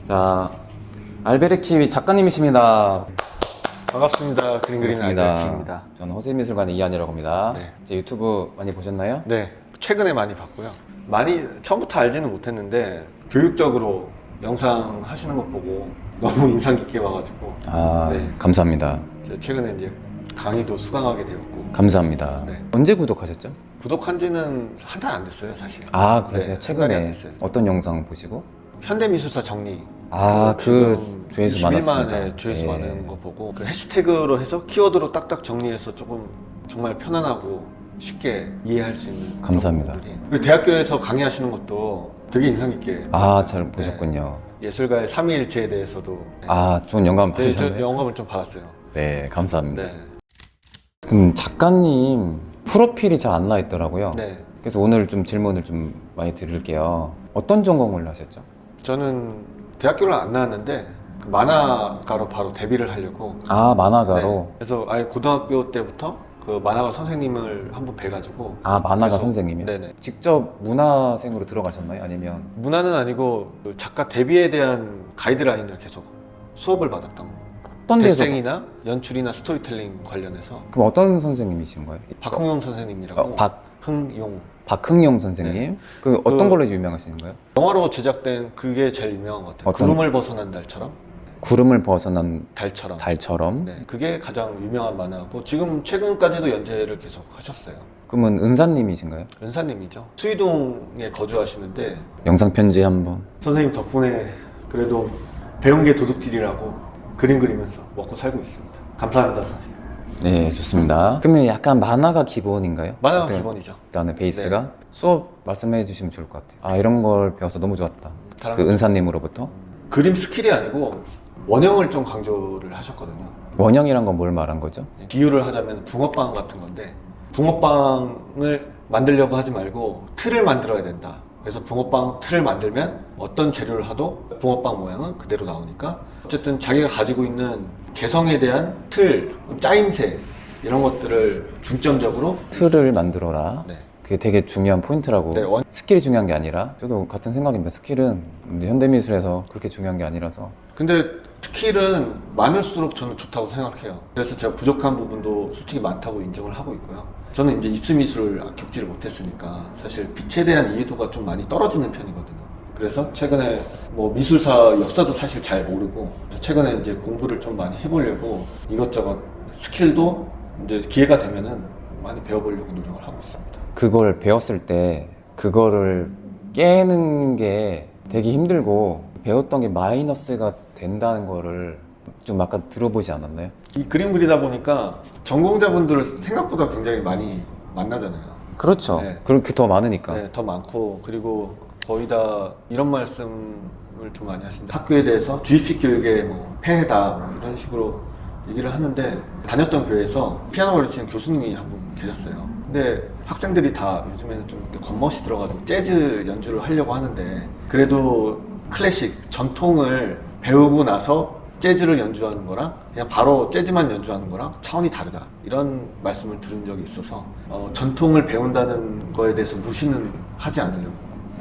자, 알베르키 작가님이십니다. 반갑습니다. 그림 그리는 알베르키입니다. 저는 허세미술관의 이한이라고 합니다. 네. 제 유튜브 많이 보셨나요? 네, 최근에 많이 봤고요. 많이 처음부터 알지는 못했는데 교육적으로 영상 하시는 거 보고 너무 인상 깊게 봐가지고 네. 감사합니다. 제가 최근에 이제 강의도 수강하게 되었고 감사합니다. 네. 언제 구독하셨죠? 구독한 지는 한 달 안 됐어요, 사실. 아, 그러세요? 네, 한 달이 안 최근에 됐어요. 어떤 영상 보시고? 현대미술사 정리. 아, 그 지금 조회수 21만 많았습니다. 에 조회수 예. 많은 거 보고 그 해시태그로 해서 키워드로 딱딱 정리해서 조금 정말 편안하고 쉽게 이해할 수 있는 감사합니다. 부분들이. 그리고 대학교에서 강의하시는 것도 되게 인상 깊게 아, 봤어요. 잘 보셨군요. 네. 예술가의 삼위일체에 대해서도 네. 아, 좋은 영감 네, 저 받으셨나요? 영감을 좀 받았어요. 네, 감사합니다. 네. 작가님 프로필이 잘 안 나와 있더라고요. 네. 그래서 오늘 좀 질문을 좀 많이 드릴게요. 어떤 전공을 하셨죠? 저는 대학교를 안 나왔는데 그 만화가로 바로 데뷔를 하려고. 아, 만화가로. 네. 그래서 아예 고등학교 때부터 그 만화가 선생님을 한번 뵈가지고. 아, 만화가 그래서- 선생님이요? 네네. 직접 문화생으로 들어가셨나요? 아니면 문화는 아니고 그 작가 데뷔에 대한 가이드라인을 계속 수업을 받았던 거예요. 어떤 데서? 데생이나 연출이나 스토리텔링 관련해서 그럼 어떤 선생님이신 거예요? 박흥용 선생님이라고. 박흥용 박흥용. 선생님? 네. 그 어떤 그- 걸로 유명하신 거예요? 영화로 제작된 그게 제일 유명한 것 같아요. 어떤- 구름을 벗어난 달처럼. 구름을 벗어난 달처럼. 달처럼? 네, 그게 가장 유명한 만화고 지금 최근까지도 연재를 계속 하셨어요. 그러면 은사님이신가요? 은사님이죠. 수이동에 거주하시는데 영상 편지 한번. 선생님 덕분에 그래도 배운 게 도둑질이라고 그림 그리면서 먹고 살고 있습니다. 감사합니다, 선생님. 네, 좋습니다. 그러면 약간 만화가 기본인가요? 만화가 어때요? 기본이죠. 일단은 베이스가 수업 말씀해 주시면 좋을 것 같아요. 아, 이런 걸 배워서 너무 좋았다. 다른 그 거 은사님으로부터. 그림 스킬이 아니고 원형을 좀 강조를 하셨거든요. 원형이란 건 뭘 말한 거죠? 비유를 하자면 붕어빵 같은 건데 붕어빵을 만들려고 하지 말고 틀을 만들어야 된다. 그래서 붕어빵 틀을 만들면 어떤 재료를 하도 붕어빵 모양은 그대로 나오니까 어쨌든 자기가 가지고 있는 개성에 대한 틀, 짜임새 이런 것들을 중점적으로 틀을 만들어라. 네. 그게 되게 중요한 포인트라고. 네, 스킬이 중요한 게 아니라 저도 같은 생각입니다. 스킬은 현대미술에서 그렇게 중요한 게 아니라서. 근데 스킬은 많을수록 저는 좋다고 생각해요. 그래서 제가 부족한 부분도 솔직히 많다고 인정을 하고 있고요. 저는 이제 입수미술을 겪지를 못했으니까 사실 빛에 대한 이해도가 좀 많이 떨어지는 편이거든요. 그래서 최근에 뭐 미술사 역사도 사실 잘 모르고 최근에 이제 공부를 좀 많이 해보려고 이것저것 스킬도 이제 기회가 되면은 많이 배워보려고 노력을 하고 있습니다. 그걸 배웠을 때 그거를 깨는 게 되게 힘들고 배웠던 게 마이너스가 된다는 거를 좀 아까 들어보지 않았나요? 이 그림 그리다 보니까 전공자분들을 생각보다 굉장히 많이 만나잖아요. 그렇죠. 네. 그렇게 더 많으니까. 네, 더 많고 그리고 거의 다 이런 말씀을 좀 많이 하시는데 학교에 대해서 주입식 교육의 뭐 폐해다 뭐 이런 식으로 얘기를 하는데 다녔던 교회에서 피아노 가르치는 교수님이 한 분 계셨어요. 근데 학생들이 다 요즘에는 좀 겉멋이 들어가지고 재즈 연주를 하려고 하는데 그래도 클래식 전통을 배우고 나서 재즈를 연주하는 거랑 그냥 바로 재즈만 연주하는 거랑 차원이 다르다 이런 말씀을 들은 적이 있어서 전통을 배운다는 거에 대해서 무시는 하지 않으려고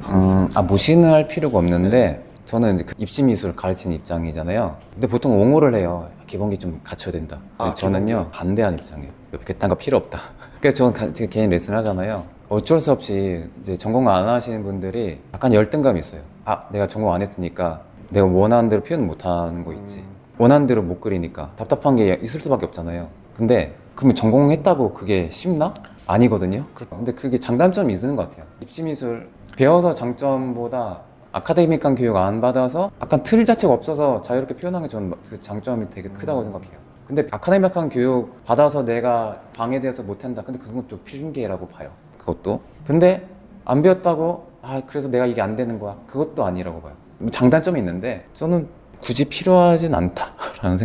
하고 있어요. 무시는 할 필요가 없는데 저는 이제 그 입시미술 가르치는 입장이잖아요. 근데 보통 옹호를 해요. 기본기 좀 갖춰야 된다. 아, 저는요 반대하는 입장이에요. 그딴 거 필요 없다. 그래서 저는 제가 개인 레슨 하잖아요. 어쩔 수 없이 이제 전공 안 하시는 분들이 약간 열등감이 있어요. 아, 내가 전공 안 했으니까 내가 원하는 대로 표현 못 하는 거 있지. 원하는 대로 못 그리니까 답답한 게 있을 수밖에 없잖아요. 근데 그러면 전공했다고 그게 쉽나? 아니거든요. 근데 그게 장단점이 있는 것 같아요. 입시미술 배워서 장점보다 아카데믹한 교육 안 받아서 약간 틀 자체가 없어서 자유롭게 표현하는 게 저는 그 장점이 되게 크다고 생각해요. 근데 아카데믹한 교육 받아서 내가 방해돼서 못한다. 근데 그건 또 핑계라고 봐요. 그것도. 근데 안 배웠다고 그래서 내가 이게 안 되는 거야. 그것도 아니라고 봐요. 장단점이 있는데 저는 굳이 필요하진 않다라는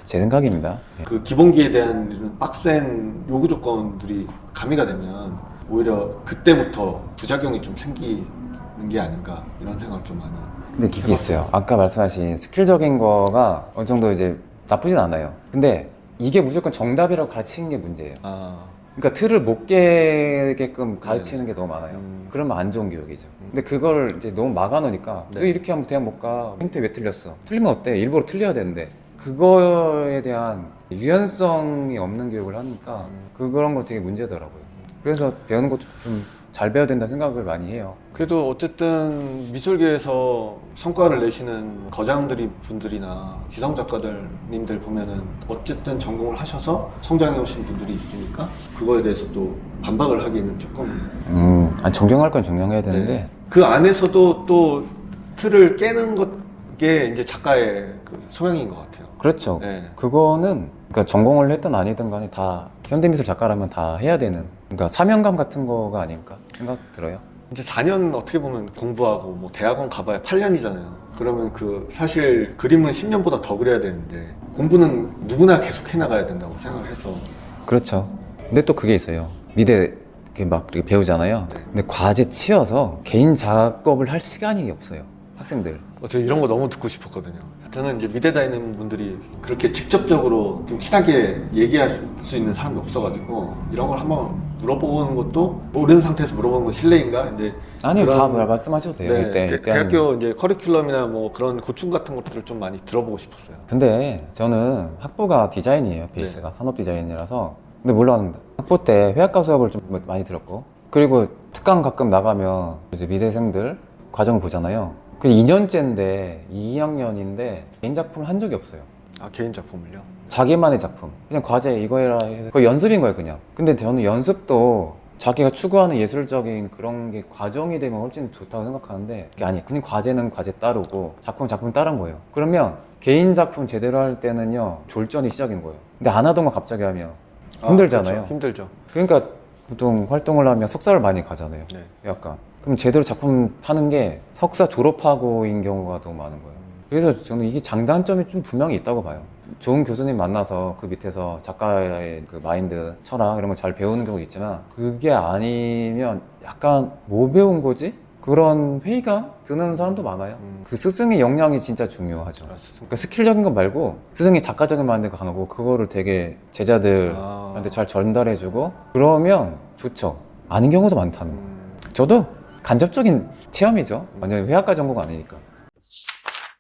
제 생각입니다. 그 기본기에 대한 이런 빡센 요구 조건들이 가미가 되면 오히려 그때부터 부작용이 좀 생기는 게 아닌가 이런 생각을 좀 많이. 근데 그게 있어요. 아까 말씀하신 스킬적인 거가 어느 정도 이제 나쁘진 않아요. 근데 이게 무조건 정답이라고 가르치는 게 문제예요. 그러니까 틀을 못 깨게끔 가르치는 게 너무 많아요. 음. 그러면 안 좋은 교육이죠. 근데 그걸 이제 너무 막아놓으니까 네. 왜 이렇게 하면 대학 못 가? 행태 왜 틀렸어? 틀리면 어때? 일부러 틀려야 되는데 그거에 대한 유연성이 없는 교육을 하니까 그런 거 되게 문제더라고요. 그래서 배우는 것도 좀 잘 배워야 된다 생각을 많이 해요. 그래도 어쨌든 미술계에서 성과를 내시는 거장들이 분들이나 기성 작가들님들 보면은 어쨌든 전공을 하셔서 성장해 오신 분들이 있으니까 그거에 대해서 또 반박을 하기는 조금 아니, 존경할 건 존경해야 되는데 네. 그 안에서도 또 틀을 깨는 게 이제 작가의 그 소양인 것 같아요. 그렇죠. 네. 그거는 그러니까 전공을 했든 아니든 간에 다 현대미술 작가라면 다 해야 되는 그러니까 사명감 같은 거가 아닐까 생각 들어요. 이제 4년 어떻게 보면 공부하고 뭐 대학원 가봐야 8년이잖아요. 그러면 그 사실 그림은 10년보다 더 그려야 되는데 공부는 누구나 계속 해나가야 된다고 생각을 해서 그렇죠. 근데 또 그게 있어요. 미대 이렇게 막 이렇게 배우잖아요. 네. 근데 과제 치여서 개인 작업을 할 시간이 없어요. 학생들. 저 이런 거 너무 듣고 싶었거든요. 저는 이제 미대 다니는 분들이 그렇게 직접적으로 좀 친하게 얘기할 수 있는 사람이 없어가지고 이런 걸 한번 물어보는 것도 모르는 상태에서 물어보는 건 실례인가? 근데 아니요, 그런- 다 말씀하셔도 돼요. 네, 이때 대학교 이제 커리큘럼이나 뭐 그런 고충 같은 것들을 좀 많이 들어보고 싶었어요. 근데 저는 학부가 디자인이에요. 베이스가 산업 디자인이라서. 근데 물론 학부 때 회화과 수업을 좀 많이 들었고, 그리고 특강 가끔 나가면 이제 미대생들 과정을 보잖아요. 그 2년째인데 2학년인데 개인 작품을 한 적이 없어요. 아, 개인 작품을요? 자기만의 작품. 그냥 과제 이거 해라 해서 거의 연습인 거예요, 그냥. 근데 저는 연습도 자기가 추구하는 예술적인 그런 게 과정이 되면 훨씬 좋다고 생각하는데 그게 아니에요. 그냥 과제는 과제 따르고 작품 따른 거예요. 그러면 개인 작품 제대로 할 때는요 졸전이 시작인 거예요. 근데 안 하던 거 갑자기 하면 힘들잖아요. 그렇죠. 힘들죠. 그러니까 보통 활동을 하면 석사를 많이 가잖아요. 네. 약간. 그럼 제대로 작품 하는 게 석사 졸업하고인 경우가 너무 많은 거예요. 그래서 저는 이게 장단점이 좀 분명히 있다고 봐요. 좋은 교수님 만나서 그 밑에서 작가의 그 마인드, 철학 이런 걸 잘 배우는 경우도 있지만 그게 아니면 약간 뭐 배운 거지? 그런 회의감 드는 사람도 많아요. 그 스승의 역량이 진짜 중요하죠. 그러니까 스킬적인 거 말고 스승이 작가적인 마인드가 강하고 그거를 되게 제자들한테 잘 전달해주고 그러면 좋죠. 아닌 경우도 많다는 거. 저도 간접적인 체험이죠. 완전 회화과 전공 아니니까.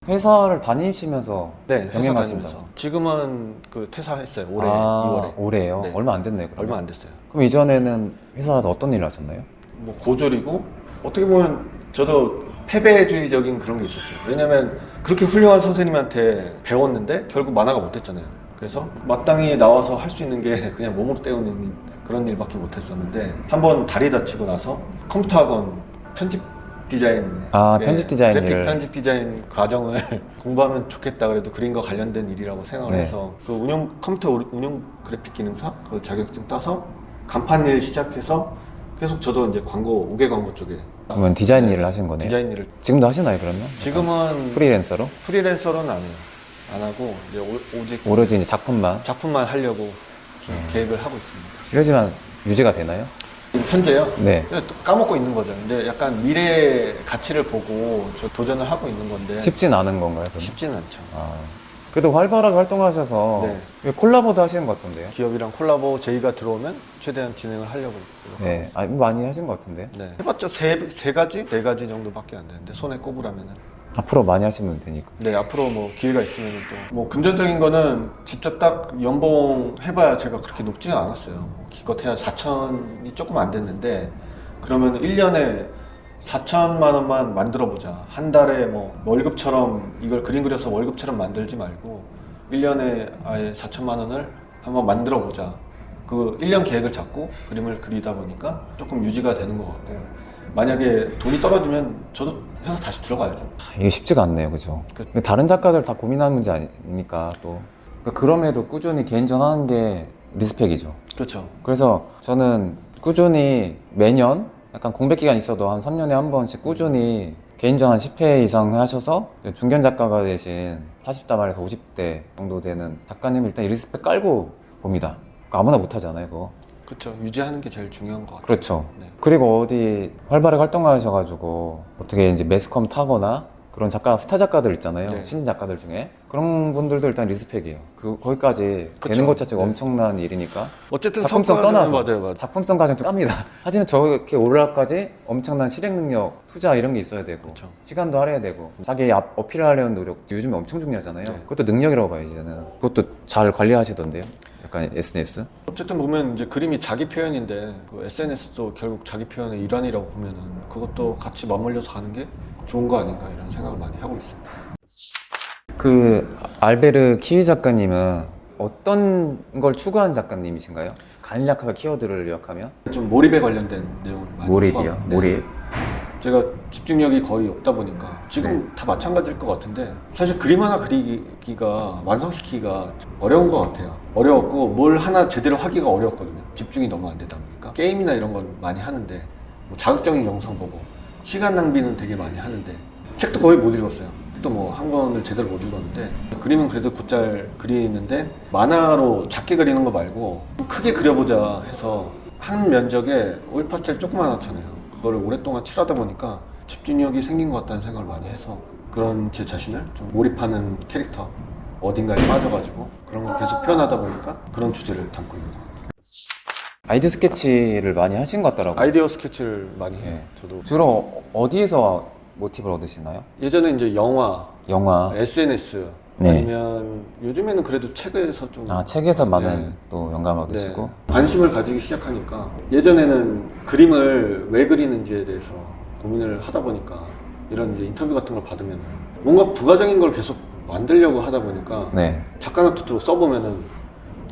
회사를 다니시면서 네, 병행하신다고. 회사 지금은 그 퇴사했어요. 올해 2월에. 올해요? 네. 얼마 안 됐네요. 그러면. 얼마 안 됐어요. 그럼 이전에는 회사에서 어떤 일을 하셨나요? 뭐 고졸이고 어떻게 보면 저도 패배주의적인 그런 게 있었죠. 왜냐면 그렇게 훌륭한 선생님한테 배웠는데 결국 만화가 못 됐잖아요. 그래서 마땅히 나와서 할 수 있는 게 그냥 몸으로 때우는 그런 일밖에 못 했었는데 한번 다리 다치고 나서 컴퓨터 학원 편집 디자인 편집 디자인 그래픽 일을. 편집 디자인 과정을 공부하면 좋겠다 그래도 그림과 관련된 일이라고 생각을 네. 해서 그 컴퓨터 운용 그래픽 기능사 그 자격증 따서 간판 일 시작해서 계속 저도 이제 광고 5개 광고 쪽에 그러면 디자인 일을 하신 거네요. 디자인 일을 지금도 하시나요 그러면? 지금은 프리랜서로? 프리랜서로는 안 해요. 안 하고 이제 오직 오로지 이제 작품만. 작품만 하려고 좀 계획을 하고 있습니다. 이러지만 유지가 되나요? 현재요? 네. 그냥 또 까먹고 있는 거죠. 근데 약간 미래의 가치를 보고 저 도전을 하고 있는 건데 쉽진 않은 건가요? 그러면? 쉽지는 않죠. 그래도 활발하게 활동하셔서 네. 왜 콜라보도 하시는 것 같던데요? 기업이랑 콜라보 제의가 들어오면 최대한 진행을 하려고 노력하고 네, 많이 하신 것 같은데. 네. 해봤자 세 가지? 네 가지 정도밖에 안 되는데 손에 꼽으라면은 앞으로 많이 하시면 되니까. 네, 앞으로 뭐 기회가 있으면 또 뭐 금전적인 거는 진짜 딱 연봉 해봐야 제가 그렇게 높지는 않았어요. 기껏해야 4천이 조금 안 됐는데 그러면 1년에 4천만 원만 만들어 보자. 한 달에 뭐 월급처럼 이걸 그림 그려서 월급처럼 만들지 말고 1년에 아예 4천만 원을 한번 만들어 보자. 그 1년 계획을 잡고 그림을 그리다 보니까 조금 유지가 되는 것 같고 만약에 돈이 떨어지면 저도 회사 다시 들어가야죠. 이게 쉽지가 않네요, 그죠? 근데 다른 작가들 다 고민하는 문제 아니니까 또. 그러니까 그럼에도 꾸준히 개인전 하는 게 리스펙이죠. 그렇죠. 그래서 저는 꾸준히 매년 약간 공백 기간 있어도 한 3년에 한 번씩 꾸준히 개인전 한 10회 이상 하셔서 중견 작가가 되신 40다발에서 50대 정도 되는 작가님 일단 리스펙 깔고 봅니다. 그거 아무나 못 하잖아요, 그거. 그렇죠. 유지하는 게 제일 중요한 것 같아요. 그렇죠. 네. 그리고 어디 활발하게 활동하셔가지고 어떻게 이제 매스컴 타거나 그런 작가, 스타 작가들 있잖아요. 네. 신인 작가들 중에. 그런 분들도 일단 리스펙이에요. 거기까지 그쵸. 되는 것 자체가 네. 엄청난 일이니까. 어쨌든 작품성 성과는- 떠나서 맞아요. 작품성 가지고 좀 깝니다. 하지만 저렇게 올라까지 엄청난 실행 능력, 투자 이런 게 있어야 되고 그쵸. 시간도 할애해야 되고 자기 어필하려는 노력 요즘에 엄청 중요하잖아요. 네. 그것도 능력이라고 봐요 이제는. 그것도 잘 관리하시던데요. 약간 SNS. 어쨌든 보면 이제 그림이 자기 표현인데 그 SNS도 결국 자기 표현의 일환이라고 보면은 그것도 같이 맞물려서 가는 게 좋은 거 아닌가 이런 생각을 많이 하고 있어요. 그 알베르 키위 작가님은 어떤 걸 추구한 작가님이신가요? 간략하게 키워드를 요약하면 좀 몰입에 관련된 내용을 많이 몰입이요. 포함- 네. 몰입. 제가 집중력이 거의 없다 보니까 지금 다 마찬가지일 것 같은데 사실 그림 하나 그리기가 완성시키기가 좀 어려운 것 같아요. 어려웠고 뭘 하나 제대로 하기가 어려웠거든요. 집중이 너무 안 되다 보니까 게임이나 이런 건 많이 하는데 뭐 자극적인 영상 보고 시간 낭비는 되게 많이 하는데 책도 거의 못 읽었어요. 또 뭐 한 권을 제대로 못 읽었는데 그림은 그래도 곧잘 그리는데 만화로 작게 그리는 거 말고 좀 크게 그려보자 해서 한 면적에 오일 파스텔 조그만하잖아요. 그거를 오랫동안 칠하다 보니까 집중력이 생긴 것 같다는 생각을 많이 해서 그런 제 자신을 좀 몰입하는 캐릭터 어딘가에 빠져가지고 그런 걸 계속 표현하다 보니까 그런 주제를 담고 있는 것 같아요. 아이디어 스케치를 많이 하신 것 같더라고요. 아이디어 스케치를 많이 해요. 네. 저도 주로 어디에서 모티브를 얻으시나요? 예전에 이제 영화, 영화. SNS 네. 아니면 요즘에는 그래도 책에서 좀 책에서 많은 네. 또 영감을 얻으시고. 네. 관심을 가지기 시작하니까 예전에는 그림을 왜 그리는지에 대해서 고민을 하다 보니까 이런 이제 인터뷰 같은 걸 받으면 뭔가 부가적인 걸 계속 만들려고 하다 보니까 네. 작가 노트도 써보면은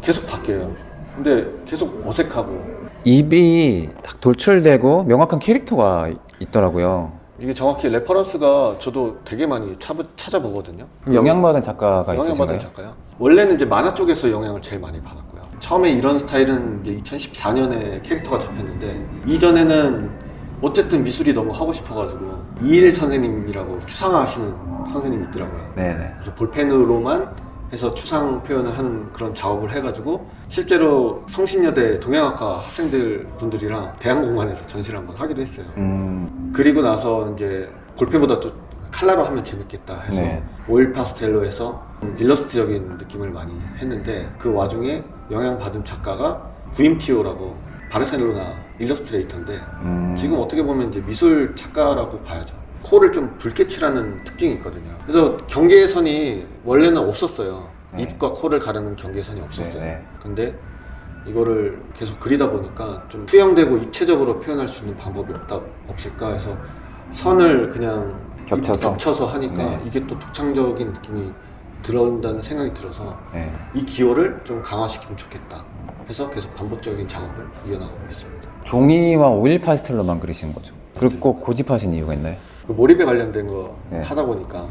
계속 바뀌어요. 근데 계속 어색하고 입이 딱 돌출되고 명확한 캐릭터가 있더라고요. 이게 정확히 레퍼런스가 저도 되게 많이 찾아보거든요. 영향받은 작가가 영향받은 있으신가요? 작가요? 원래는 이제 만화 쪽에서 영향을 제일 많이 받았고요. 처음에 이런 스타일은 이제 2014년에 캐릭터가 잡혔는데 이전에는 어쨌든 미술이 너무 하고 싶어가지고 이일 선생님이라고 추상화하시는 선생님이 있더라고요. 네네. 그래서 볼펜으로만 해서 추상 표현을 하는 그런 작업을 해가지고 실제로 성신여대 동양학과 학생들 분들이랑 대학공간에서 전시를 한번 하기도 했어요. 그리고 나서 이제 볼펜보다 또 칼라로 하면 재밌겠다 해서 네. 오일 파스텔로 해서 일러스트적인 느낌을 많이 했는데 그 와중에 영향받은 작가가 구임티오라고 바르셀로나 일러스트레이터인데 지금 어떻게 보면 이제 미술 작가라고 봐야죠. 코를 좀 붉게 칠하는 특징이 있거든요. 그래서 경계선이 원래는 없었어요. 네. 입과 코를 가르는 경계선이 없었어요. 네, 네. 근데 이거를 계속 그리다 보니까 좀 수영되고 입체적으로 표현할 수 있는 방법이 없을까 해서 선을 그냥 겹쳐서 하니까 네. 이게 또 독창적인 느낌이 들어온다는 생각이 들어서 네. 이 기호를 좀 강화시키면 좋겠다 해서 계속 반복적인 작업을 이어나가고 있습니다. 종이와 오일 파스텔로만 그리신 거죠. 그리고 꼭 고집하신 이유가 있나요? 그 몰입에 관련된 거 네. 하다 보니까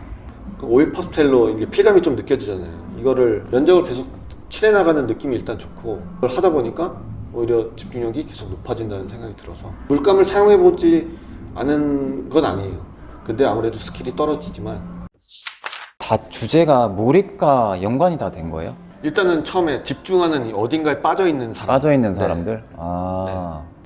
그 오일 파스텔로 이게 필감이 좀 느껴지잖아요. 이거를 면적을 계속 칠해나가는 느낌이 일단 좋고 그걸 하다 보니까 오히려 집중력이 계속 높아진다는 생각이 들어서 물감을 사용해보지 않은 건 아니에요. 근데 아무래도 스킬이 떨어지지만 다 주제가 몰입과 연관이 다 된 거예요? 일단은 처음에 집중하는 이 어딘가에 빠져있는 사람 빠져있는 네. 사람들?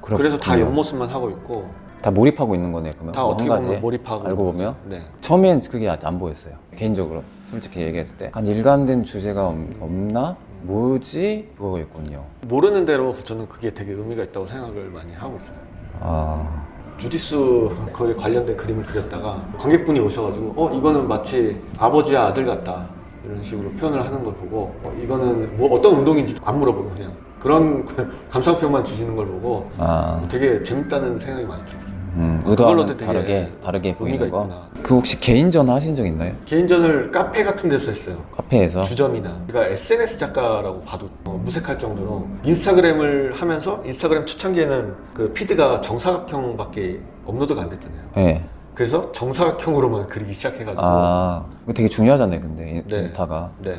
그렇군요. 그래서 다 옆모습만 하고 있고 다 몰입하고 있는 거네요. 그러면 다 뭐 어떻게 한 보면 가지에 몰입하고 알고 있는 보면 거죠. 네. 처음엔 그게 안 보였어요. 개인적으로 솔직히 얘기했을 때 약간 일관된 주제가 없나? 뭐지? 그거였군요. 모르는 대로 저는 그게 되게 의미가 있다고 생각을 많이 하고 있어요. 아, 주짓수 거에 관련된 그림을 그렸다가 관객분이 오셔가지고 이거는 마치 아버지와 아들 같다 이런 식으로 표현을 하는 걸 보고 이거는 뭐 어떤 운동인지 안 물어보고 그냥 그런 감상평만 주시는 걸 보고 되게 재밌다는 생각이 많이 들었어요. 의도와는 그걸로 다르게 의미가 보이는 거. 있구나. 그 혹시 개인전 하신 적 있나요? 개인전을 카페 같은 데서 했어요. 카페에서? 주점이나 제가 SNS 작가라고 봐도 무색할 정도로 인스타그램을 하면서 인스타그램 초창기에는 그 피드가 정사각형밖에 업로드가 안 됐잖아요. 네. 그래서 정사각형으로만 그리기 시작해가지고 이거 되게 중요하잖아요, 근데 네. 인스타가. 네,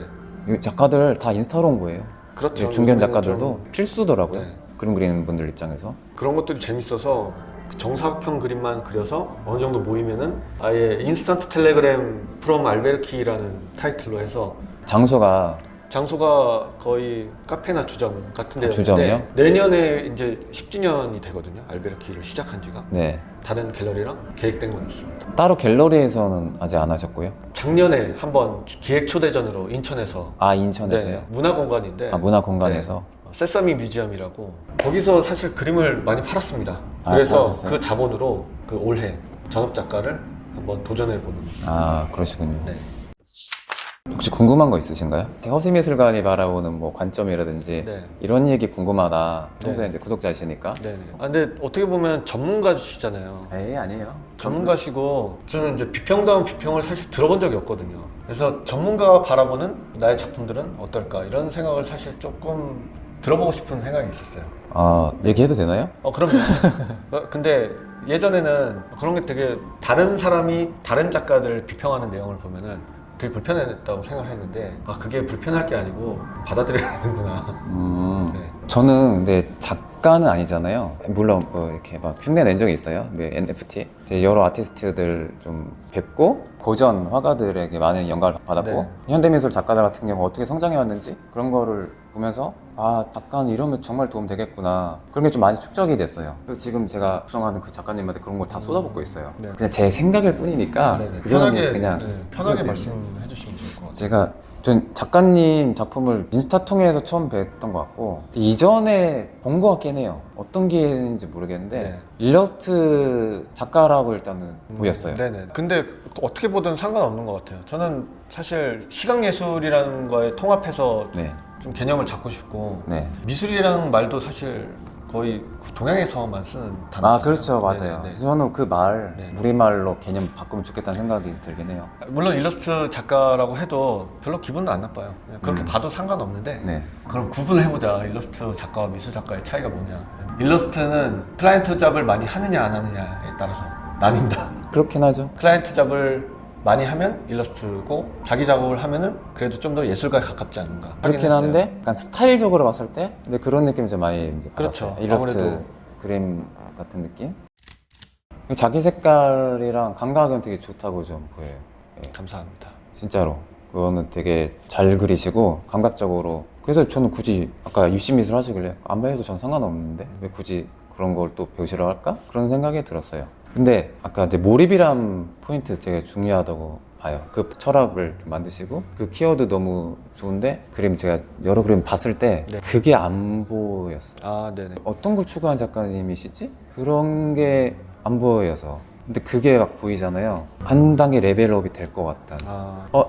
이 작가들 다 인스타로 온 거예요. 그렇죠. 중견 요즘에는 작가들도 좀 필수더라고요. 네. 그림 그리는 분들 입장에서. 그런 것들이 재밌어서 그 정사각형 그림만 그려서 어느 정도 모이면은 아예 인스턴트 텔레그램 프롬 알베르키라는 타이틀로 해서 장소가 장소가 거의 카페나 주점 같은 데였는데 주점이요? 내년에 이제 10주년이 되거든요. 알베르키를 시작한 지가. 네. 다른 갤러리랑 계획된 건 있습니다. 따로 갤러리에서는 아직 안 하셨고요? 작년에 한번 기획 초대전으로 인천에서 아, 인천에서요? 네, 문화공간인데 아, 문화공간에서? 세서미 뮤지엄이라고 거기서 사실 그림을 많이 팔았습니다. 아, 그래서 팔았어요? 그 자본으로 그 올해 전업 작가를 한번 도전해보는. 아, 그러시군요. 네. 혹시 궁금한 거 있으신가요? 허시미술관이 바라보는 뭐 관점이라든지 네. 이런 얘기 궁금하다. 평소에 네. 이제 구독자이시니까. 네네. 아, 근데 어떻게 보면 전문가시잖아요. 에이, 아니에요. 전문가시고 저는 이제 비평다운 비평을 사실 들어본 적이 없거든요. 그래서 전문가가 바라보는 나의 작품들은 어떨까 이런 생각을 사실 조금 들어보고 싶은 생각이 있었어요. 아, 얘기해도 되나요? 그럼요. 근데 예전에는 그런 게 되게 다른 사람이 다른 작가들 비평하는 내용을 보면은 되게 불편했다고 생각을 했는데 그게 불편할 게 아니고 받아들여야 되는구나. 네. 저는 근데 작가는 아니잖아요. 물론 뭐 이렇게 막 흉내 낸 적이 있어요. 뭐 NFT. 이제 여러 아티스트들 좀 뵙고 고전 화가들에게 많은 영감을 받았고 네. 현대미술 작가들 같은 경우 어떻게 성장해 왔는지 그런 거를 보면서 작가는 이러면 정말 도움 되겠구나. 그런 게 좀 많이 축적이 됐어요. 그래서 지금 제가 구성하는 그 작가님한테 그런 걸 다 쏟아붓고 있어요. 네. 그냥 제 생각일 뿐이니까 네네. 그거는 편하게 그냥 편하게 해도 돼요. 말씀해 주시면 좋을 것 같아요. 제가 전 작가님 작품을 인스타 통해서 처음 뵀던 것 같고 이전에 본 것 같긴 해요. 어떤 기회인지 모르겠는데 네. 일러스트 작가라고 일단은 보였어요. 네네. 근데 어떻게 보든 상관없는 것 같아요. 저는 사실 시각예술이라는 거에 통합해서 네. 좀 개념을 잡고 싶고 네. 미술이라는 말도 사실 거의 동양에서만 쓰는 단어잖아요. 아, 그렇죠. 맞아요. 네네. 저는 그 말 네. 우리말로 개념 바꾸면 좋겠다는 생각이 들긴 해요. 물론 일러스트 작가라고 해도 별로 기분은 안 나빠요. 그냥 그렇게 봐도 상관없는데 네. 그럼 구분을 해보자. 일러스트 작가와 미술 작가의 차이가 뭐냐. 일러스트는 클라이언트 잡을 많이 하느냐 안 하느냐에 따라서 나뉜다. 그렇긴 하죠. 클라이언트 잡을 많이 하면 일러스트고 자기 작업을 하면은 그래도 좀 더 예술가에 가깝지 않은가. 하긴 그렇긴 했어요. 한데 약간 스타일적으로 봤을 때 근데 그런 느낌이 좀 많이 이제 그렇죠. 받았어요. 일러스트 아무래도. 그림 같은 느낌? 자기 색깔이랑 감각은 되게 좋다고 좀 보여요. 예. 감사합니다. 진짜로 그거는 되게 잘 그리시고 감각적으로 그래서 저는 굳이 아까 유심미술 하시길래 안 배워도 전 상관없는데 왜 굳이 그런 걸 또 배우시러 할까? 그런 생각이 들었어요. 근데 아까 이제 몰입이란 포인트 되게 중요하다고 봐요. 그 철학을 좀 만드시고 그 키워드 너무 좋은데 그림 제가 여러 그림 봤을 때 네. 그게 안 보였어요. 아, 네네. 어떤 걸 추구한 작가님이시지? 그런 게 안 보여서 근데 그게 막 보이잖아요. 한 단계 레벨업이 될 것 같다는.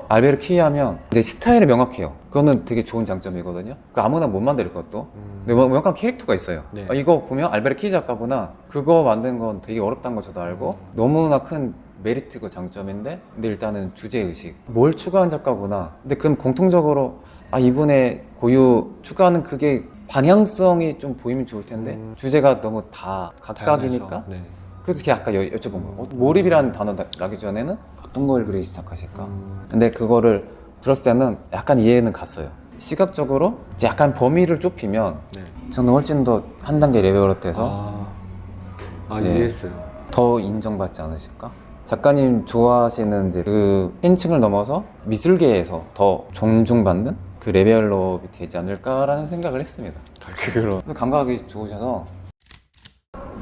알베르 키이 하면 이제 스타일이 명확해요. 그거는 되게 좋은 장점이거든요. 그 아무나 못 만들 것도. 근데 명확한 캐릭터가 있어요. 네. 이거 보면 알베르 키이 작가구나. 그거 만든 건 되게 어렵다는 걸 저도 알고 너무나 큰 메리트고 장점인데 근데 일단은 주제의식 뭘 추구한 작가구나. 근데 그럼 공통적으로 이분의 고유 추구하는 그게 방향성이 좀 보이면 좋을 텐데 주제가 너무 다 각각이니까 다양해서. 네. 그래서 걔 아까 여쭤본 거예요. 몰입이라는 단어 나기 전에는 어떤 걸 그리기 시작하실까? 근데 그거를 들었을 때는 약간 이해는 갔어요. 시각적으로 이제 약간 범위를 좁히면 네. 저는 훨씬 더 한 단계 레벨업 돼서 네. 이해했어요. 더 인정받지 않으실까? 작가님 좋아하시는 이제 그 팬층을 넘어서 미술계에서 더 존중받는 그 레벨업이 되지 않을까라는 생각을 했습니다. 그런 감각이 좋으셔서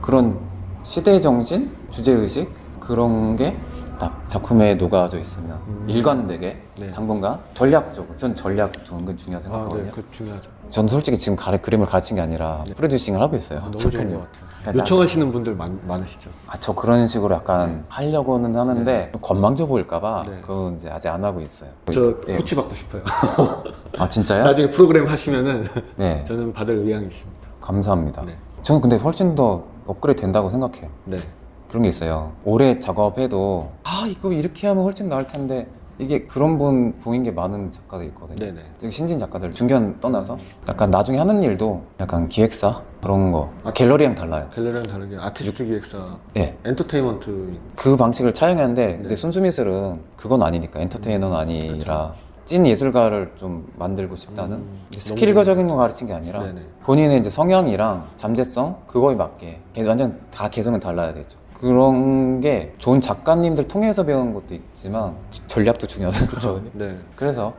그런 시대 정신, 주제 의식 그런 게 딱 작품에 녹아져 있으면 일관되게 네. 당분간 전략적으로 전 전략도 은근 중요하다고 생각하거든요. 네, 그 중요하죠. 전 솔직히 지금 그림을 가르친 게 아니라 프로듀싱을 하고 있어요. 너무 좋은 작가님. 것 같아요. 그러니까 요청하시는 분들 많으시죠? 저 그런 식으로 약간 하려고는 하는데 좀 건방져 보일까봐 네. 그건 이제 아직 안 하고 있어요. 저 예. 코치 받고 싶어요. 진짜요? 나중에 프로그램 하시면은 네. 저는 받을 의향이 있습니다. 감사합니다. 네. 저는 근데 훨씬 더 업그레이드 된다고 생각해요. 네. 그런 게 있어요. 오래 작업해도 이거 이렇게 하면 훨씬 나을 텐데 이게 그런 분 보인 게 많은 작가들이 있거든요. 네네. 되게 신진 작가들 중견 떠나서 약간 나중에 하는 일도 약간 기획사 그런 거 갤러리랑 달라요. 갤러리랑 다르게 아티스트 기획사, 예. 엔터테인먼트. 그 방식을 차용했는데 네. 근데 순수미술은 그건 아니니까 엔터테이너는 아니라 찐 예술가를 좀 만들고 싶다는 스킬적인 거 가르친 게 아니라 네네. 본인의 이제 성향이랑 잠재성 그거에 맞게 완전 다 개성은 달라야 되죠. 그런 게 좋은 작가님들 통해서 배우는 것도 있지만 전략도 중요하다는 거거든요. 네. 그래서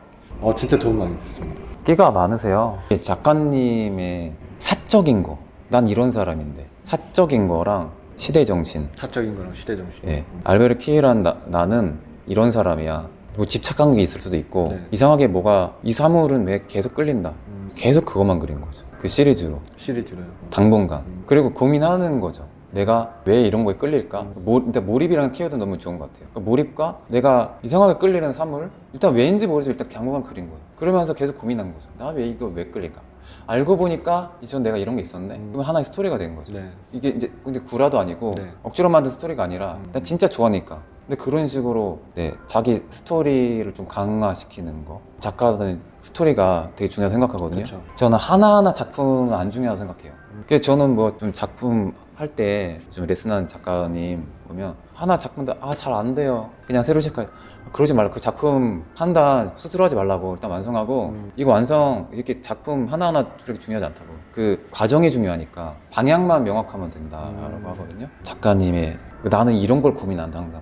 진짜 도움 많이 됐습니다. 끼가 많으세요. 작가님의 사적인 거, 난 이런 사람인데 사적인 거랑 시대 정신, 사적인 거랑 시대 정신. 예. 알베르 키이란 나는 이런 사람이야. 뭐 집착한 게 있을 수도 있고 네. 이상하게 뭐가 이 사물은 왜 계속 끌린다. 계속 그것만 그린 거죠. 그 시리즈로 시리즈로요. 당분간. 그리고 고민하는 거죠. 내가 왜 이런 거에 끌릴까? 일단 몰입이라는 키워드 너무 좋은 것 같아요. 그러니까 몰입과 내가 이상하게 끌리는 사물, 일단 왜인지 모르지만 일단 당분간 그린 거예요. 그러면서 계속 고민한 거죠. 나 왜 이거 왜 끌릴까? 알고 보니까 이전 내가 이런 게 있었네. 그럼 하나의 스토리가 된 거죠. 네. 이게 이제 근데 구라도 아니고 네. 억지로 만든 스토리가 아니라 나 진짜 좋아하니까. 근데 그런 식으로 네, 자기 스토리를 좀 강화시키는 거. 작가는 스토리가 되게 중요하다고 생각하거든요. 그쵸. 저는 하나하나 작품은 안 중요하다고 생각해요. 그래서 저는 뭐 좀 작품 할 때 좀 레슨하는 작가님 보면 하나 작품도 잘 안 돼요. 그냥 새로 시작해. 그러지 말고 그 작품 판단 스스로 하지 말라고 일단 완성하고 이거 완성 이렇게 작품 하나하나 그렇게 중요하지 않다고 그 과정이 중요하니까 방향만 명확하면 된다라고 하거든요. 작가님의 나는 이런 걸 고민한다 항상.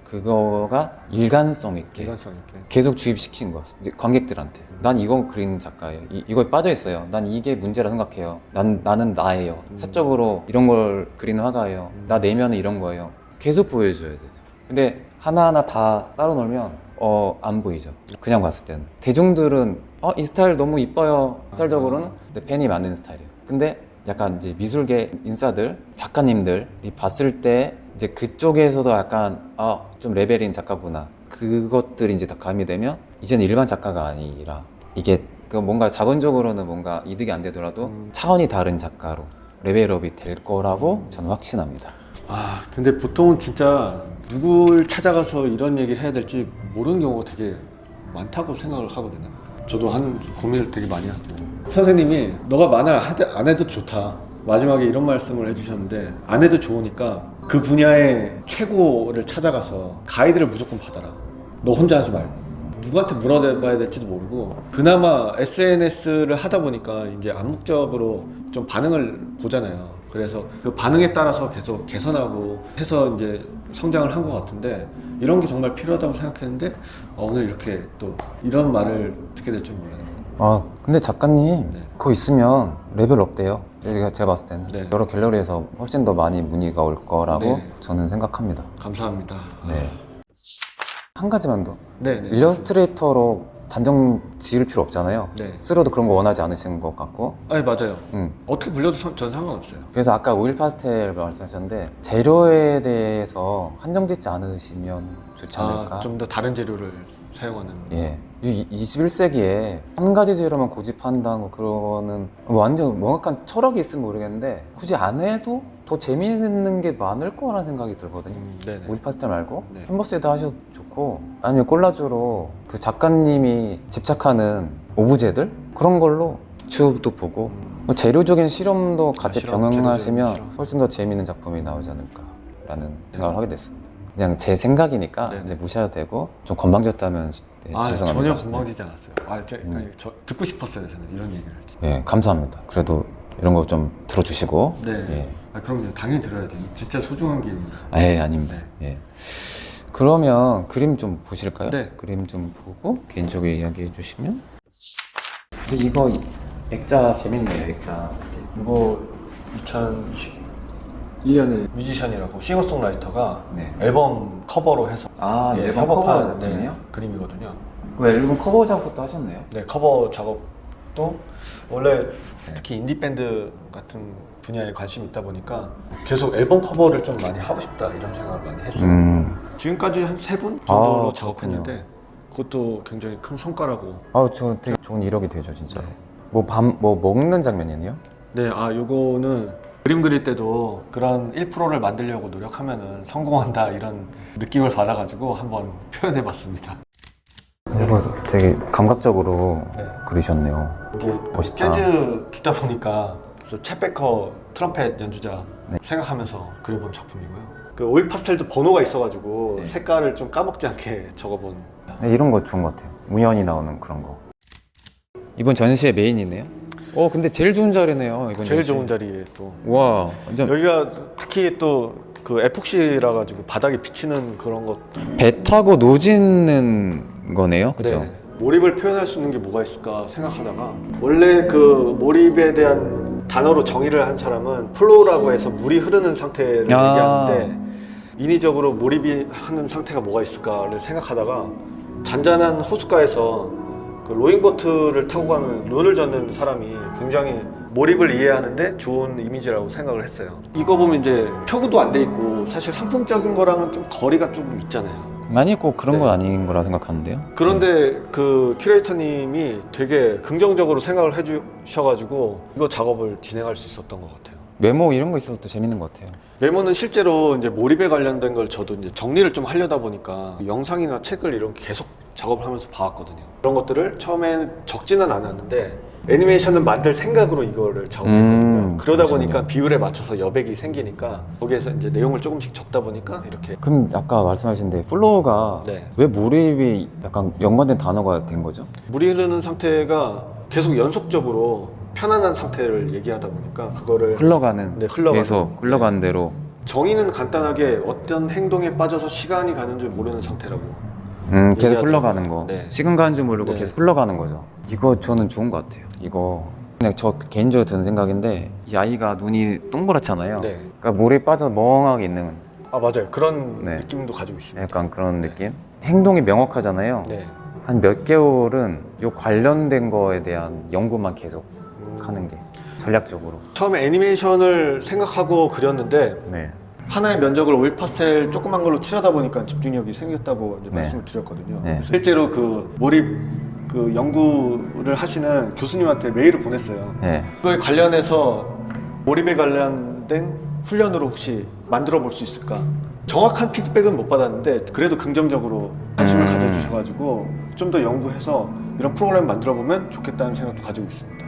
그거가 일관성 있게 일관성 있게. 계속 주입시킨 거 이제 관객들한테 난 이거 그리는 작가예요. 이거에 빠져 있어요. 난 이게 문제라 생각해요. 나는 나예요. 사적으로 이런 걸 그리는 화가예요. 나 내면은 이런 거예요. 계속 보여줘야 되죠. 근데 하나하나 다 따로 놀면 안 보이죠. 그냥 봤을 때는 대중들은 이 스타일 너무 이뻐요. 스타일적으로는 근데 팬이 많은 스타일이에요. 근데 약간 이제 미술계 인싸들, 작가님들이 봤을 때 이제 그쪽에서도 약간 좀 레벨인 작가구나. 그것들이 이제 다 가미되면 이제는 일반 작가가 아니라 이게 그 뭔가 자본적으로는 뭔가 이득이 안 되더라도 차원이 다른 작가로 레벨업이 될 거라고 저는 확신합니다. 근데 보통은 진짜 누굴 찾아가서 이런 얘기를 해야 될지 모르는 경우가 되게 많다고 생각을 하거든요. 저도 고민을 되게 많이 하고. 선생님이 너가 만화 안 해도 좋다. 마지막에 이런 말씀을 해주셨는데 안 해도 좋으니까 그 분야의 최고를 찾아가서 가이드를 무조건 받아라. 너 혼자 하지 말고. 누구한테 물어봐야 될지도 모르고 그나마 SNS를 하다 보니까 이제 암묵적으로 좀 반응을 보잖아요. 그래서 그 반응에 따라서 계속 개선하고 해서 이제 성장을 한 것 같은데 이런 게 정말 필요하다고 생각했는데 오늘 이렇게 또 이런 말을 듣게 될 줄 몰랐네요. 근데 작가님 네. 그거 있으면 레벨업 돼요. 제가 봤을 때는 네. 여러 갤러리에서 훨씬 더 많이 문의가 올 거라고 네. 저는 생각합니다. 감사합니다. 네. 한 가지만 더. 네, 네. 일러스트레이터로 단정 지을 필요 없잖아요. 네. 스스로도 그런 거 원하지 않으신 것 같고. 아니 맞아요. 음. 어떻게 불려도 전 상관없어요. 그래서 아까 오일 파스텔 말씀하셨는데 재료에 대해서 한정 짓지 않으시면 좋지 않을까. 좀 더 다른 재료를 사용하는. 예. 21세기에 한 가지 재료만 고집한다는 거 그거는 완전 명확한 철학이 있으면 모르겠는데 굳이 안 해도 더 재미있는 게 많을 거라는 생각이 들거든요. 네네. 오일 파스텔 말고 네. 캔버스에도 하셔도 좋고 아니면 콜라주로 그 작가님이 집착하는 오브제들 그런 걸로 튜브도 보고 뭐 재료적인 실험도 같이 실험, 병행하시면 재료적인 실험. 훨씬 더 재미있는 작품이 나오지 않을까라는 생각을 하게 됐습니다. 그냥 제 생각이니까 네네. 이제 무시해도 되고 좀 건방졌다면 죄송합니다. 전혀 건방지지 않았어요. 아니, 저 듣고 싶었어요. 저는 이런 얘기를. 예, 감사합니다. 그래도 이런 거 좀 들어주시고 네. 예. 그럼요. 당연히 들어야죠. 진짜 소중한 기회입니다. 아닙니다. 예. 그러면 그림 좀 보실까요? 네. 그림 좀 보고 개인적으로 이야기해 주시면. 근데 이거 액자 재밌네요. 액자. 이거 2021년에 뮤지션이라고 싱어송라이터가 네. 앨범 커버로 해서 앨범 협업한, 커버 작품이요? 그림이거든요. 그 앨범 커버 작업도 하셨네요? 네, 커버 작업도 원래 특히 인디 밴드 같은 분야에 관심이 있다 보니까 계속 앨범 커버를 좀 많이 하고 싶다 이런 생각을 많이 했어요. 지금까지 한 3분 정도로 작업했는데 그것도 굉장히 큰 성과라고. 저 되게 좋은 이력이 되죠, 진짜. 네. 뭐 먹는 장면이네요? 네, 요거는 그림 그릴 때도 그런 1%를 만들려고 노력하면은 성공한다 이런 느낌을 받아가지고 한번 표현해봤습니다. 이거 되게 감각적으로 네. 그리셨네요. 이게 멋있다. 재즈 듣다 보니까 그래서 챗 베커 트럼펫 연주자 네. 생각하면서 그려본 작품이고요. 그 오일 파스텔도 번호가 있어가지고 네. 색깔을 좀 까먹지 않게 적어본. 네, 이런 거 좋은 것 같아요. 우연히 나오는 그런 거. 이번 전시의 메인이네요. 근데 제일 좋은 자리네요. 이번 제일 전시. 좋은 자리에 또 와, 완전 여기가 특히 또 그 에폭시라 가지고 바닥에 비치는 그런 것. 배 타고 노짓는 거네요, 그죠? 몰입을 표현할 수 있는 게 뭐가 있을까 생각하다가 원래 그 몰입에 대한 단어로 정의를 한 사람은 플로우라고 해서 물이 흐르는 상태를 얘기하는데 인위적으로 몰입이 하는 상태가 뭐가 있을까를 생각하다가 잔잔한 호숫가에서 그 로잉보트를 타고 가는 론을 젓는 사람이 굉장히 몰입을 이해하는데 좋은 이미지라고 생각을 했어요. 이거 보면 이제 표구도 안 돼 있고 사실 상품적인 거랑은 좀 거리가 좀 있잖아요. 아니 꼭 그런 네. 건 아닌 거라 생각하는데요. 그런데 그 큐레이터님이 되게 긍정적으로 생각을 해주셔가지고 이거 작업을 진행할 수 있었던 것 같아요. 메모 이런 거 있어서 또 재밌는 것 같아요. 메모는 실제로 이제 몰입에 관련된 걸 저도 이제 정리를 좀 하려다 보니까 영상이나 책을 이렇게 계속 작업을 하면서 봐왔거든요. 그런 것들을 처음엔 적지는 않았는데 애니메이션은 만들 생각으로 이거를 작업했거든요. 그러다 그러시군요. 보니까 비율에 맞춰서 여백이 생기니까 거기에서 이제 내용을 조금씩 적다 보니까 이렇게 그럼 아까 말씀하신데 플로우가 네. 왜 몰입이 약간 연관된 단어가 된 거죠? 물이 흐르는 상태가 계속 연속적으로 편안한 상태를 얘기하다 보니까 그거를 흘러가는 네, 흘러가는. 계속 흘러가는 대로 정의는 간단하게 어떤 행동에 빠져서 시간이 가는 줄 모르는 상태라고. 계속 얘기하더라고요. 흘러가는 거. 네. 시간 가는 줄 모르고 네. 계속 흘러가는 거죠. 이거 저는 좋은 것 같아요. 이거 그냥 저 개인적으로 드는 생각인데 이 아이가 눈이 동그랗잖아요. 네. 그러니까 몰입에 빠져서 멍하게 있는 아 맞아요. 그런 네. 느낌도 가지고 있습니다. 약간 그런 느낌? 행동이 명확하잖아요. 네. 한 몇 개월은 요 관련된 거에 대한 연구만 계속 하는 게 전략적으로. 처음에 애니메이션을 생각하고 그렸는데 네. 하나의 면적을 오일 파스텔 조그만 걸로 칠하다 보니까 집중력이 생겼다고 이제 네. 말씀을 드렸거든요. 네. 실제로 그 몰입 그 연구를 하시는 교수님한테 메일을 보냈어요. 네. 그거에 관련해서 몰입에 관련된 훈련으로 혹시 만들어 볼 수 있을까? 정확한 피드백은 못 받았는데 그래도 긍정적으로 관심을 가져주셔가지고 좀 더 연구해서 이런 프로그램 만들어 보면 좋겠다는 생각도 가지고 있습니다.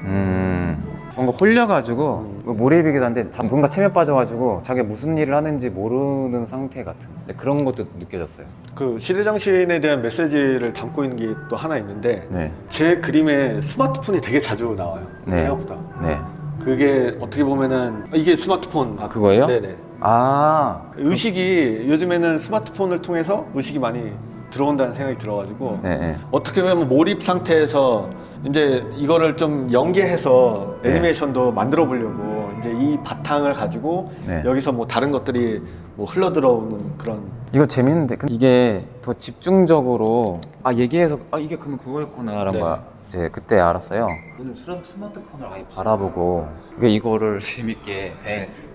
뭔가 홀려가지고 뭐 몰입이기도 한데 뭔가 체면 빠져가지고 자기가 무슨 일을 하는지 모르는 상태 같은 네, 그런 것도 느껴졌어요. 그 시대정신에 대한 메시지를 담고 있는 게 또 하나 있는데 네. 제 그림에 스마트폰이 되게 자주 나와요. 네. 생각보다. 네. 그게 어떻게 보면은 이게 스마트폰. 아 그거예요? 네네. 아. 의식이 요즘에는 스마트폰을 통해서 의식이 많이 들어온다는 생각이 들어가지고 네. 네. 어떻게 보면 몰입 상태에서 이제 이거를 좀 연계해서 네. 애니메이션도 만들어 보려고 이제 이 바탕을 가지고 네. 여기서 뭐 다른 것들이 뭐 흘러 들어오는 그런. 이거 재밌는데 근데 이게 더 집중적으로 얘기해서 이게 그러면 그거였구나라는 네. 거야. 이제 그때 알았어요. 요즘 스마트폰을 아예 바라보고 이거를 재밌게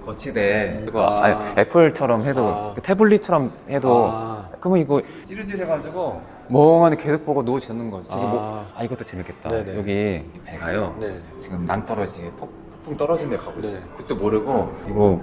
거치대 이거 애플처럼 해도 그 태블릿처럼 해도 그러면 이거 찌르찌르해가지고 멍하니 계속 보고 누워지는 거죠. 지금 이것도 재밌겠다. 네네. 여기 배가요. 네. 지금 낭떠러지게 폭풍 떨어진 데 가고 있어요. 네. 그것도 모르고 이거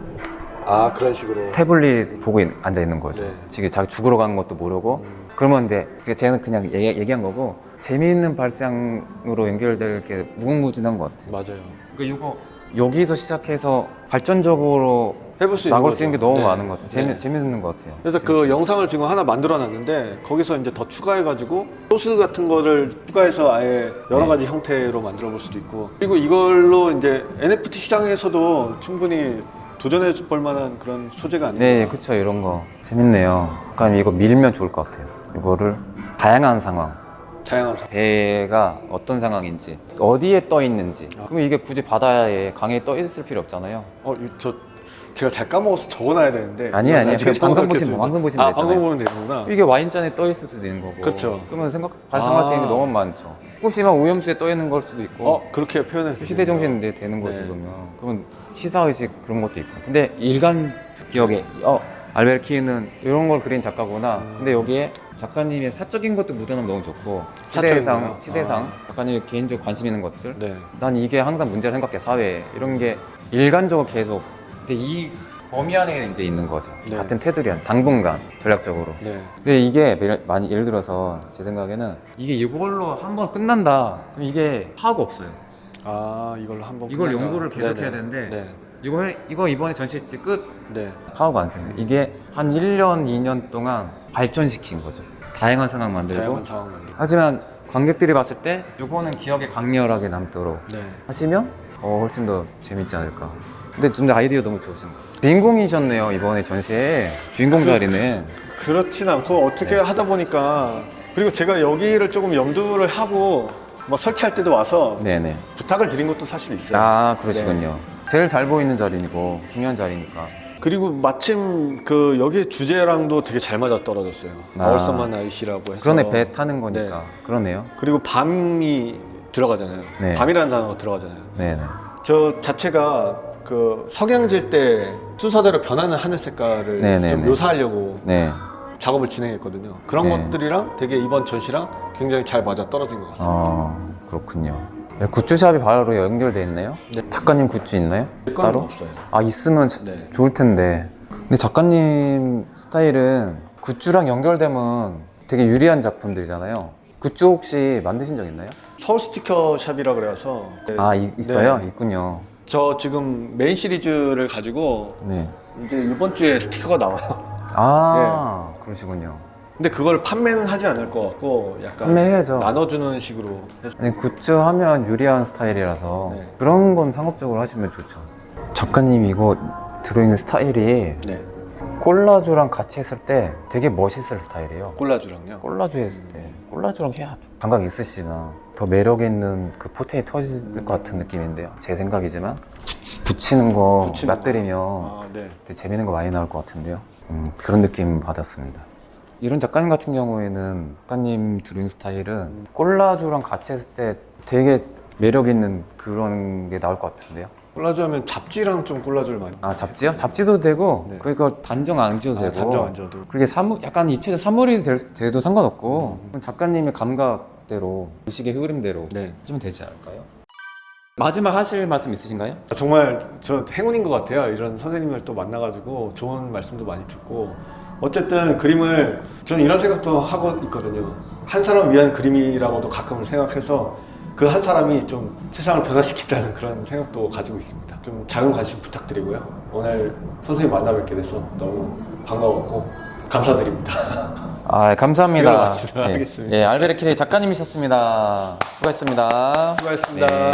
그런 식으로. 태블릿 보고 앉아 있는 거죠. 네. 지금 자기 죽으러 가는 것도 모르고 그러면 이제 쟤는 그냥 얘기한 거고 재미있는 발상으로 연결될 게 무궁무진한 것 같아요. 맞아요. 그러니까 이거 여기서 시작해서 발전적으로 해볼 수 있는 나갈 거죠. 수 있는 게 너무 네. 많은 것 같아요. 네. 재밌는 것 같아요. 그래서 그 영상을 지금 하나 만들어 놨는데 거기서 이제 더 추가해가지고 소스 같은 거를 추가해서 아예 여러 네. 가지 형태로 만들어 볼 수도 있고 그리고 이걸로 이제 NFT 시장에서도 충분히 도전해 볼 만한 그런 소재가 아닌가. 네, 그쵸. 이런 거 재밌네요. 약간 이거 밀면 좋을 것 같아요. 이거를 다양한 상황. 다양한 상. 배가 어떤 상황인지 어디에 떠 있는지 그럼 이게 굳이 바다에 강에 떠 있을 필요 없잖아요. 제가 잘 까먹어서 적어놔야 되는데. 아니에요. 나중에 방송 적어놓겠습니다. 보시면 되잖아요. 방송 보면 되는구나. 이게 와인잔에 떠 있을 수도 있는 거고. 그렇죠. 그러면 발생할 수 있는 게 너무 많죠. 혹시만 오염수에 떠 있는 걸 수도 있고. 그렇게 표현해도 되네요. 시대 정신인데 되는 거지 네. 그러면 시사 의식 그런 것도 있고. 근데 일간 기억에 알베르키는 이런 걸 그린 작가구나. 근데 여기에 작가님의 사적인 것도 묻어나면 너무 좋고 사적인가요? 시대상 작가님의 개인적 관심 있는 것들. 네. 난 이게 항상 문제를 생각해 사회에 이런 게 일관적으로 계속. 근데 이 범위 안에 이제 있는 거죠. 네. 같은 테두리 안, 당분간 전략적으로. 네. 근데 이게 많이 예를 들어서 제 생각에는 이게 이걸로 한 번 끝난다. 그럼 이게 파악이 없어요. 이걸로 한번 이걸 끝낼까? 연구를 계속 네네. 해야 되는데 네. 이거 이번에 전시했지 끝. 네. 파악이 안 생겨요. 이게 한 1년, 2년 동안 발전시킨 거죠. 다양한 상황 만들고. 다양한 상황 만들고. 하지만 관객들이 봤을 때 이거는 기억에 강렬하게 남도록 네. 하시면 훨씬 더 재밌지 않을까. 근데 아이디어 너무 좋으신 거. 주인공이셨네요 이번에 전시에 주인공 자리는. 그렇진 않고 어떻게 하다 보니까 그리고 제가 여기를 조금 염두를 하고 뭐 설치할 때도 와서 네네. 부탁을 드린 것도 사실 있어요. 아, 그러시군요. 제일 잘 보이는 자리고 중요한 자리니까. 그리고 마침 그 여기 주제랑도 되게 잘 맞아 떨어졌어요. 아. 아울서만 아이시라고 해서. 그러네, 배 타는 거니까. 네. 그러네요. 그리고 밤이 들어가잖아요. 네. 밤이라는 단어가 들어가잖아요. 네네. 저 자체가 그 석양질 때 순서대로 변하는 하늘 색깔을 네네네. 좀 묘사하려고 네. 작업을 진행했거든요. 그런 네. 것들이랑 되게 이번 전시랑 굉장히 잘 맞아 떨어진 것 같습니다. 그렇군요. 네, 굿즈샵이 바로 연결돼 있나요? 네. 작가님 굿즈 있나요? 제 거는 따로? 없어요. 아, 있으면 네. 좋을 텐데. 근데 작가님 스타일은 굿즈랑 연결되면 되게 유리한 작품들이잖아요. 굿즈 혹시 만드신 적 있나요? 서울 스티커 샵이라 그래서 아, 있어요? 네. 있군요. 저 지금 메인 시리즈를 가지고 네. 이제 이번 주에 스티커가 나와요. 아, 그러시군요. 근데 그걸 판매는 하지 않을 것 같고 약간 판매해야죠. 나눠주는 식으로 해서 네, 굿즈 하면 유리한 스타일이라서 네. 그런 건 상업적으로 하시면 좋죠. 작가님 이거 들어있는 스타일이 네. 콜라주랑 같이 했을 때 되게 멋있을 스타일이에요. 콜라주랑요. 콜라주 했을 때 콜라주랑 해야 감각 있으시나 더 매력 있는 그 포텐이 터질 것 같은 느낌인데요. 제 생각이지만 붙이는 거 붙이는 놔뜨리면 아, 네. 되게 재밌는 거 많이 나올 것 같은데요. 그런 느낌 받았습니다. 이런 작가님 같은 경우에는 작가님 드로잉 스타일은 콜라주랑 같이 했을 때 되게 매력 있는 그런 게 나올 것 같은데요. 콜라주 하면 잡지랑 좀 콜라주를 많이. 아, 잡지요? 잡지도 되고 네. 그거 단정 안 지어도 되고 단정 안 지어도. 그게 약간 입체적 사물이 돼도 상관없고 작가님의 감각대로 의식의 흐름대로 네. 하시면 되지 않을까요? 마지막 하실 말씀 있으신가요? 정말 저 행운인 것 같아요. 이런 선생님을 또 만나가지고 좋은 말씀도 많이 듣고 어쨌든 그림을 저는 이런 생각도 하고 있거든요. 한 사람 위한 그림이라고도 가끔은 생각해서 그 한 사람이 좀 세상을 변화시킨다는 그런 생각도 가지고 있습니다. 좀 작은 관심 부탁드리고요. 오늘 선생님 만나 뵙게 돼서 너무 반가웠고 감사드립니다. 아, 감사합니다. 이걸로 마치도록 하겠습니다. 예, 알베르 키리 작가님이셨습니다. 수고하셨습니다. 수고하셨습니다. 네.